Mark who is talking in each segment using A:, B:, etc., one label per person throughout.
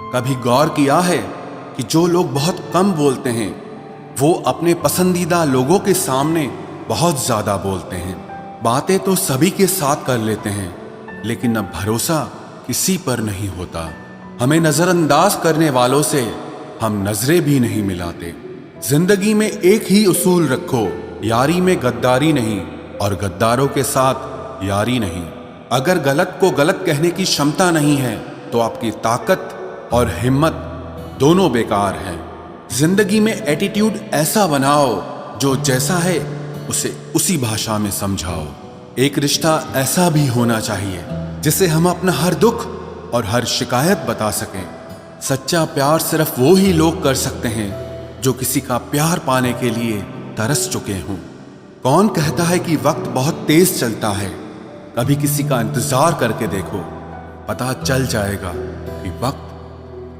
A: कभी गौर किया है कि जो लोग बहुत कम बोलते हैं वो अपने पसंदीदा लोगों के सामने बहुत ज़्यादा बोलते हैं। बातें तो सभी के साथ कर लेते हैं, लेकिन अब भरोसा किसी पर नहीं होता। हमें नज़रअंदाज करने वालों से हम नजरें भी नहीं मिलाते। जिंदगी में एक ही उसूल रखो, यारी में गद्दारी नहीं और गद्दारों के साथ यारी नहीं। अगर गलत को गलत कहने की क्षमता नहीं है तो आपकी ताकत और हिम्मत दोनों बेकार है। जिंदगी में एटीट्यूड ऐसा बनाओ जो जैसा है उसे उसी भाषा में समझाओ। एक रिश्ता ऐसा भी होना चाहिए जिसे हम अपना हर दुख और हर शिकायत बता सकें। सच्चा प्यार सिर्फ वो ही लोग कर सकते हैं जो किसी का प्यार पाने के लिए तरस चुके हों। कौन कहता है कि वक्त बहुत तेज चलता है? कभी किसी का इंतजार करके देखो, पता चल जाएगा कि वक्त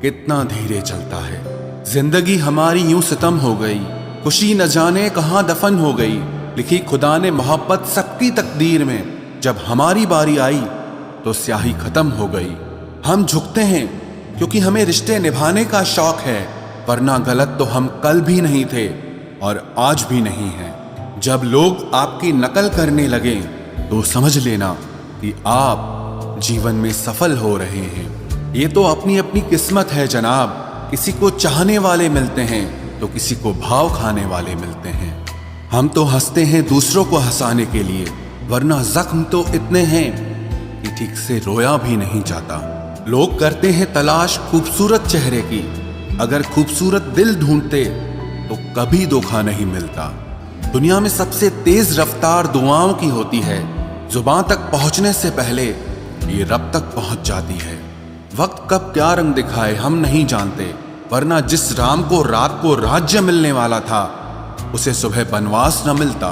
A: कितना धीरे चलता है। जिंदगी हमारी यूं सितम हो गई, खुशी न जाने कहां दफन हो गई। लिखी खुदा ने मोहब्बत सबकी तकदीर में, जब हमारी बारी आई तो स्याही खत्म हो गई। हम झुकते हैं क्योंकि हमें रिश्ते निभाने का शौक है, वरना गलत तो हम कल भी नहीं थे और आज भी नहीं हैं। जब लोग आपकी नकल करने लगे तो समझ लेना कि आप जीवन में सफल हो रहे हैं। ये तो अपनी अपनी किस्मत है जनाब। किसी को चाहने वाले मिलते हैं तो किसी को भाव खाने वाले मिलते हैं। हम तो हंसते हैं दूसरों को हंसाने के लिए, वरना जख्म तो इतने हैं कि ठीक से रोया भी नहीं जाता। लोग करते हैं तलाश खूबसूरत चेहरे की, अगर खूबसूरत दिल ढूंढते तो कभी धोखा नहीं मिलता। दुनिया में सबसे तेज रफ्तार दुआओं की होती है, जुबान तक पहुंचने से पहले ये रब तक पहुंच जाती है। वक्त कब क्या रंग दिखाए हम नहीं जानते, वरना जिस राम को रात को राज्य मिलने वाला था उसे सुबह बनवास न मिलता।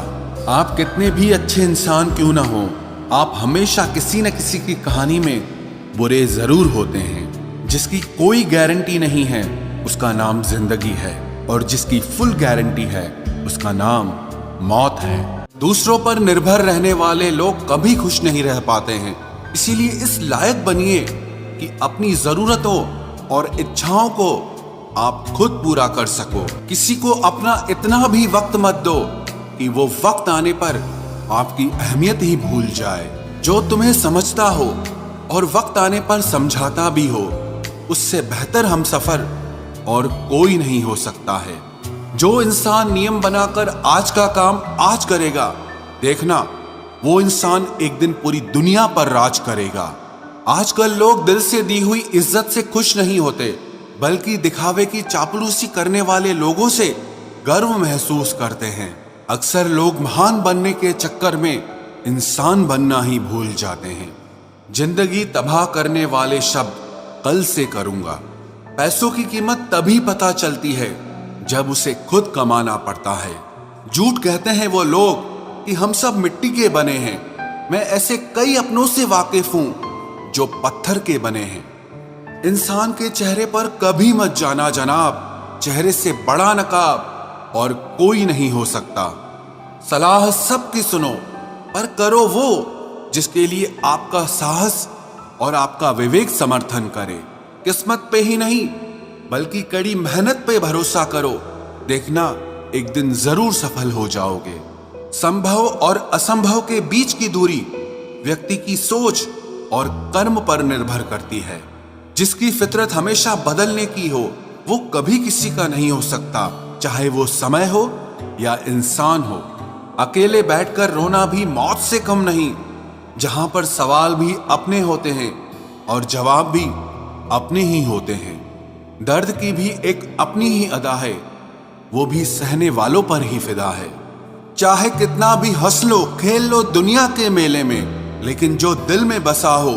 A: आप कितने भी अच्छे इंसान क्यों ना हो, आप हमेशा किसी न किसी की कहानी में बुरे जरूर होते हैं। जिसकी कोई गारंटी नहीं है उसका नाम जिंदगी है, और जिसकी फुल गारंटी है उसका नाम मौत है। दूसरों पर निर्भर रहने वाले लोग कभी खुश नहीं रह पाते हैं। इसीलिए इस लायक बनिए कि अपनी जरूरतों और इच्छाओं को आप खुद पूरा कर सको। किसी को अपना इतना भी वक्त मत दो कि वो वक्त आने पर आपकी अहमियत ही भूल जाए। जो तुम्हें समझता हो और वक्त आने पर समझाता भी हो, उससे बेहतर हमसफर और कोई नहीं हो सकता है। जो इंसान नियम बनाकर आज का काम आज करेगा, देखना वो इंसान एक दिन पूरी दुनिया पर राज करेगा। आजकल लोग दिल से दी हुई इज्जत से खुश नहीं होते, बल्कि दिखावे की चापलूसी करने वाले लोगों से गर्व महसूस करते हैं। अक्सर लोग महान बनने के चक्कर में इंसान बनना ही भूल जाते हैं। जिंदगी तबाह करने वाले शब्द कल से करूंगा। पैसों की कीमत तभी पता चलती है जब उसे खुद कमाना पड़ता है। झूठ कहते हैं वो लोग कि हम सब मिट्टी के बने हैं। मैं ऐसे कई अपनों से वाकिफ हूं जो पत्थर के बने हैं। इंसान के चेहरे पर कभी मत जाना जनाब, चेहरे से बड़ा नकाब और कोई नहीं हो सकता। सलाह सबकी सुनो, पर करो वो जिसके लिए आपका साहस और आपका विवेक समर्थन करे। किस्मत पे ही नहीं बल्कि कड़ी मेहनत पे भरोसा करो, देखना एक दिन जरूर सफल हो जाओगे। संभव और असंभव के बीच की दूरी व्यक्ति की सोच और कर्म पर निर्भर करती है। जिसकी फितरत हमेशा बदलने की हो वो कभी किसी का नहीं हो सकता, चाहे वो समय हो या इंसान हो। अकेले बैठकर रोना भी मौत से कम नहीं, जहां पर सवाल भी अपने होते हैं और जवाब भी अपने ही होते हैं। दर्द की भी एक अपनी ही अदा है, वो भी सहने वालों पर ही फिदा है। चाहे कितना भी हंस लो खेल लो दुनिया के मेले में, लेकिन जो दिल में बसा हो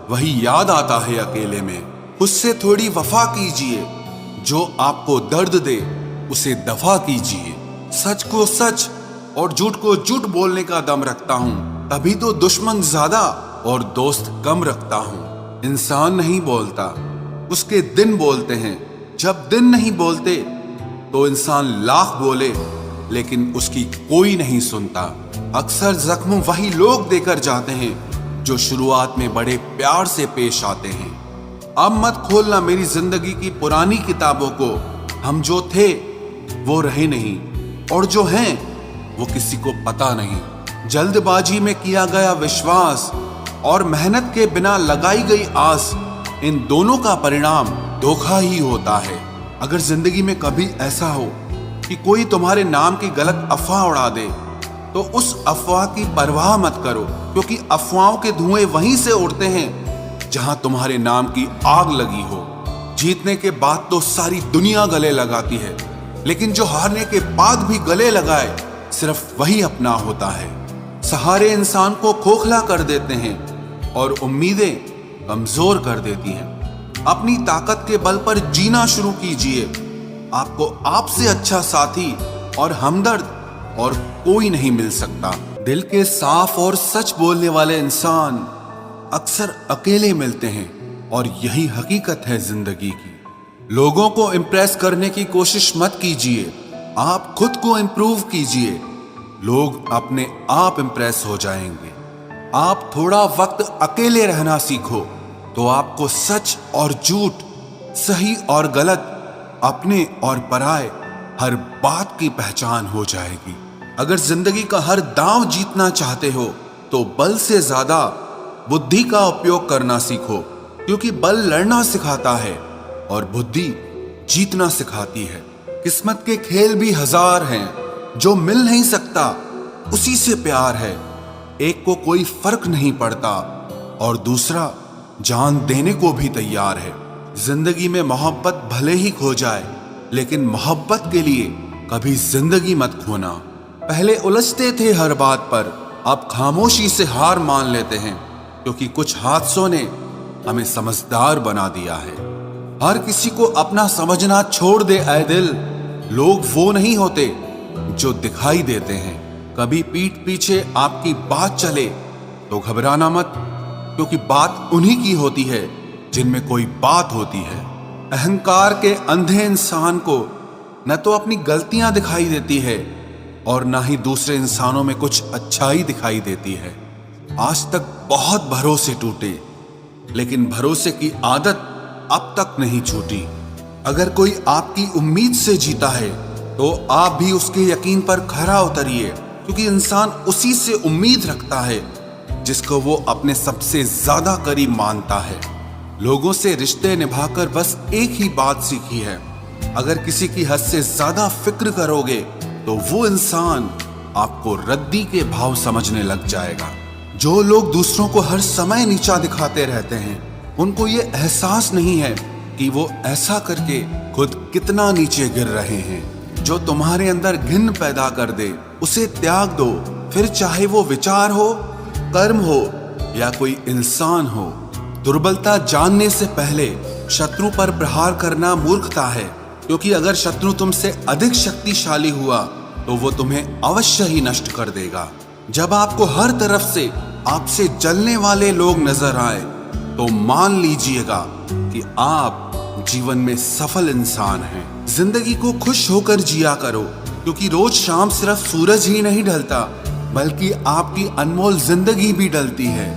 A: वही याद आता है अकेले में। उससे थोड़ी वफा कीजिए, जो आपको दर्द दे उसे दफा कीजिए। सच को सच और झूठ को झूठ बोलने का दम रखता हूँ, तभी तो दुश्मन ज्यादा और दोस्त कम रखता हूँ। इंसान नहीं बोलता, उसके दिन बोलते हैं। जब दिन नहीं बोलते तो इंसान लाख बोले लेकिन उसकी कोई नहीं सुनता। अक्सर जख्म वही लोग देकर जाते हैं जो शुरुआत में बड़े प्यार से पेश आते हैं। अब मत खोलना मेरी जिंदगी की पुरानी किताबों को। हम जो थे वो रहे नहीं, और जो हैं वो किसी को पता नहीं। जल्दबाजी में किया गया विश्वास और मेहनत के बिना लगाई गई आस, इन दोनों का परिणाम धोखा ही होता है। अगर जिंदगी में कभी ऐसा हो कि कोई तुम्हारे नाम की गलत अफवाह उड़ा दे, तो उस अफवाह की परवाह मत करो, क्योंकि अफवाहों के धुएं वहीं से उड़ते हैं जहां तुम्हारे नाम की आग लगी हो। जीतने के बाद तो सारी दुनिया गले लगाती है, लेकिन जो हारने के बाद भी गले लगाए, सिर्फ वही अपना होता है। सहारे इंसान को खोखला कर देते हैं और उम्मीदें कमजोर कर देती हैं। अपनी ताकत के बल पर जीना शुरू कीजिए। आपको आपसे अच्छा साथी और हमदर्द और कोई नहीं मिल सकता। दिल के साफ और सच बोलने वाले इंसान अक्सर अकेले मिलते हैं, और यही हकीकत है जिंदगी की। लोगों को इम्प्रेस करने की कोशिश मत कीजिए, आप खुद को इम्प्रूव कीजिए। लोग अपने आप इम्प्रेस हो जाएंगे। आप थोड़ा वक्त अकेले रहना सीखो, तो आपको सच और झूठ, सही और गलत, अपने और पराये हर बात की पहचान हो जाएगी। अगर जिंदगी का हर दांव जीतना चाहते हो, तो बल से ज्यादा बुद्धि का उपयोग करना सीखो, क्योंकि बल लड़ना सिखाता है और बुद्धि जीतना सिखाती है। किस्मत के खेल भी हजार हैं, जो मिल नहीं सकता उसी से प्यार है। एक को कोई फर्क नहीं पड़ता और दूसरा जान देने को भी तैयार है। जिंदगी में मोहब्बत भले ही खो जाए, लेकिन मोहब्बत के लिए कभी जिंदगी मत खोना। पहले उलझते थे हर बात पर, अब खामोशी से हार मान लेते हैं, क्योंकि कुछ हादसों ने हमें समझदार बना दिया है। हर किसी को अपना समझना छोड़ दे ऐ दिल। लोग वो नहीं होते जो दिखाई देते हैं। कभी पीठ पीछे आपकी बात चले तो घबराना मत, क्योंकि बात उन्हीं की होती है जिनमें कोई बात होती है। अहंकार के अंधे इंसान को न तो अपनी गलतियां दिखाई देती है और ना ही दूसरे इंसानों में कुछ अच्छाई दिखाई देती है। आज तक बहुत भरोसे टूटे, लेकिन भरोसे की आदत अब तक नहीं छूटी। अगर कोई आपकी उम्मीद से जीता है, तो आप भी उसके यकीन पर खरा उतरिए, क्योंकि इंसान उसी से उम्मीद रखता है जिसको वो अपने सबसे ज्यादा करीब मानता है। लोगों से रिश्ते निभाकर बस एक ही बात सीखी है, अगर किसी की हद से ज्यादा फिक्र करोगे, तो वो इंसान आपको रद्दी के भाव समझने लग जाएगा। जो लोग दूसरों को हर समय नीचा दिखाते रहते हैं, उनको ये एहसास नहीं है कि वो ऐसा करके खुद कितना नीचे गिर रहे हैं। जो तुम्हारे अंदर घिन पैदा कर दे, उसे त्याग दो, फिर चाहे वो विचार हो, कर्म हो या कोई इंसान हो। दुर्बलता जानने से पहले शत्रु पर प्रहार करना मूर्खता है, क्योंकि अगर शत्रु तुमसे अधिक शक्तिशाली हुआ, तो वो तुम्हें अवश्य ही नष्ट कर देगा। जब आपको हर तरफ से आपसे जलने वाले लोग नजर आए, तो मान लीजिएगा कि आप जीवन में सफल इंसान हैं। जिंदगी को खुश होकर जिया करो, क्योंकि रोज शाम सिर्फ सूरज ही नहीं ढलता, बल्कि आपकी अनमोल जिंदगी भी ढलती है।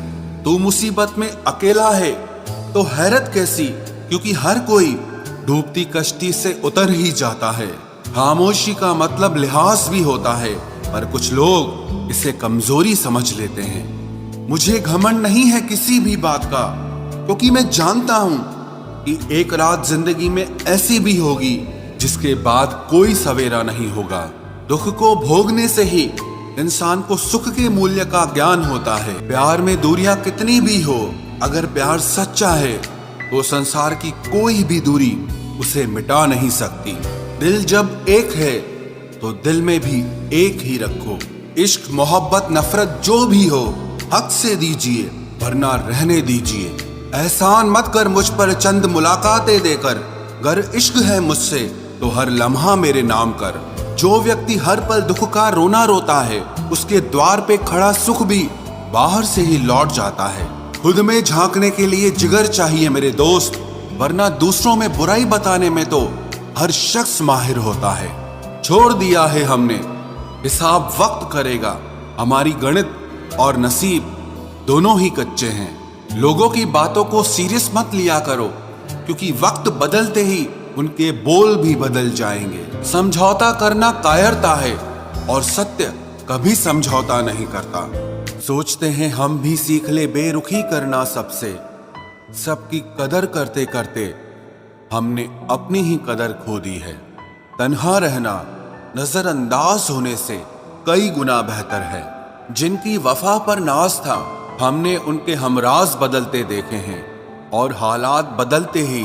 A: तू मुसीबत में अकेला है तो हैरत कैसी, क्योंकि हर कोई डूबती कश्ती से उतर ही जाता है। खामोशी का मतलब लिहाज भी होता है, पर कुछ लोग इसे कमजोरी समझ लेते हैं। मुझे घमंड नहीं है किसी भी बात का, क्योंकि मैं जानता हूं कि एक रात जिंदगी में ऐसी भी होगी जिसके बाद कोई सवेरा नहीं होगा। दुख को भोगने से ही इंसान को सुख के मूल्य का ज्ञान होता है। प्यार में दूरियां कितनी भी हो, अगर प्यार सच्चा है, तो संसार की कोई भी दूरी उसे मिटा नहीं सकती। दिल जब एक है, तो दिल में भी एक ही रखो। इश्क, मोहब्बत, नफरत जो भी हो, हक से दीजिए, वरना रहने दीजिए। एहसान मत कर मुझ पर चंद मुलाकातें देकर। गर इश्क है मुझसे, तो हर लम्हा मेरे नाम कर। जो व्यक्ति हर पल दुख का रोना रोता है, उसके द्वार पे खड़ा सुख भी बाहर से ही लौट जाता है। खुद में झांकने के लिए जिगर चाहिए मेरे दोस्त, वरना दूसरों में बुराई बताने में तो हर शख्स माहिर होता है। छोड़ दिया है हमने, हिसाब वक्त करेगा। हमारी गणित और नसीब दोनों ही कच्चे हैं। लोगों की बातों को सीरियस मत लिया करो, क्योंकि वक्त बदलते ही उनके बोल भी बदल जाएंगे। समझौता करना कायरता है और सत्य कभी समझौता नहीं करता। सोचते हैं हम भी सीख ले बेरुखी करना सबसे, सबकी कदर करते करते हमने अपनी ही कदर खो दी है। तन्हा रहना नजरअंदाज होने से कई गुना बेहतर है। जिनकी वफा पर नाज था हमने उनके हमराज बदलते देखे हैं, और हालात बदलते ही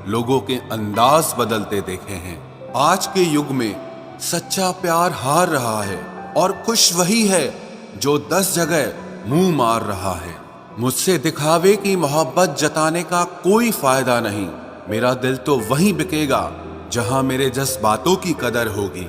A: लोगों के अंदाज बदलते देखे हैं। आज के युग में सच्चा प्यार हार रहा है और खुश वही है जो 10 जगह मुंह मार रहा है। मुझसे दिखावे की मोहब्बत जताने का कोई फायदा नहीं। मेरा दिल तो वहीं बिकेगा जहां मेरे जज्बातों की कदर होगी।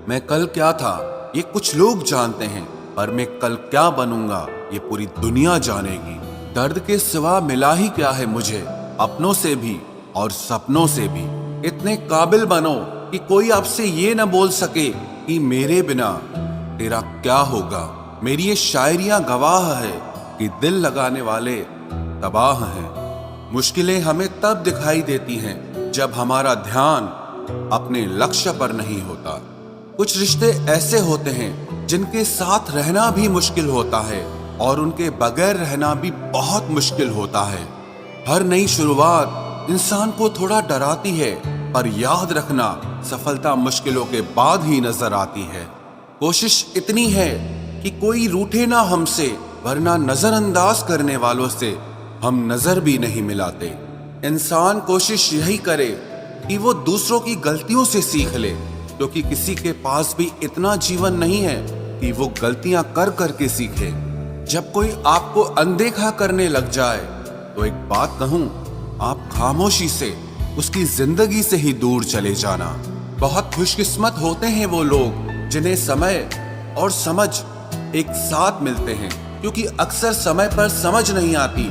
A: मैं कल क्या था ये कुछ लोग जानते हैं, पर मैं कल क्या बनूंगा ये पूरी दुनिया जानेगी। दर्द के सिवा मिला ही क्या है मुझे अपनों से भी और सपनों से भी। इतने काबिल बनो कि कोई आपसे ये न बोल सके कि मेरे बिना तेरा क्या होगा। मेरी ये शायरियां गवाह है कि दिल लगाने वाले तबाह हैं। मुश्किलें हमें तब दिखाई देती हैं जब हमारा ध्यान अपने लक्ष्य पर नहीं होता। कुछ रिश्ते ऐसे होते हैं जिनके साथ रहना भी मुश्किल होता है और उनके बगैर रहना भी बहुत मुश्किल होता है। हर नई शुरुआत इंसान को थोड़ा डराती है, पर याद रखना सफलता मुश्किलों के बाद ही नजर आती है। कोशिश इतनी है कि कोई रूठे ना हमसे, वरना नजरअंदाज करने वालों से हम नजर भी नहीं मिलाते। इंसान कोशिश यही करे कि वो दूसरों की गलतियों से सीख ले, क्योंकि किसी के पास भी इतना जीवन नहीं है कि वो गलतियां कर करके सीखे। जब कोई आपको अनदेखा करने लग जाए तो एक बात कहूं, आप खामोशी से उसकी जिंदगी से ही दूर चले जाना। बहुत खुशकिस्मत होते हैं वो लोग जिन्हें समय और समझ एक साथ मिलते हैं, क्योंकि अक्सर समय पर समझ नहीं आती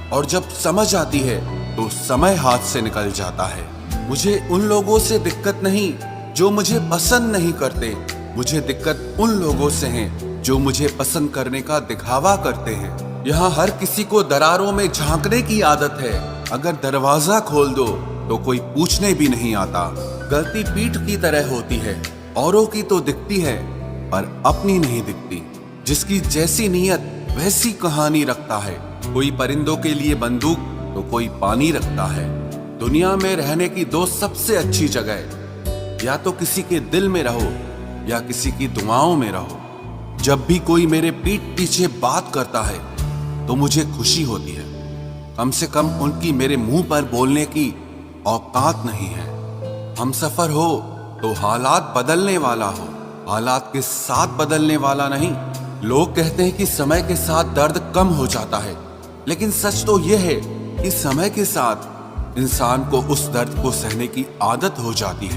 A: और जब समझ आती है तो समय हाथ से निकल जाता है। मुझे उन लोगों से दिक्कत नहीं जो मुझे पसंद नहीं करते, मुझे दिक्कत उन लोगों से है जो मुझे पसंद करने का दिखावा करते हैं। यहाँ हर किसी को दरारों में झांकने की आदत है। अगर दरवाजा खोल दो तो कोई पूछने भी नहीं आता। गलती पीठ की तरह होती है, औरों की तो दिखती है पर अपनी नहीं दिखती। जिसकी जैसी नीयत वैसी कहानी रखता है। कोई परिंदों के लिए बंदूक तो कोई पानी रखता है। दुनिया में रहने की दो सबसे अच्छी जगह, या तो किसी के दिल में रहो या किसी की दुआओं में रहो। जब भी कोई मेरे पीठ पीछे बात करता है तो मुझे खुशी होती है। कम से कम उनकी मेरे मुंह पर बोलने की औकात नहीं है। हमसफर हो तो हालात बदलने वाला हो, हालात के साथ बदलने वाला नहीं। लोग कहते हैं कि समय के साथ दर्द कम हो जाता है, लेकिन सच तो यह है कि समय के साथ इंसान को उस दर्द को सहने की आदत हो जाती है।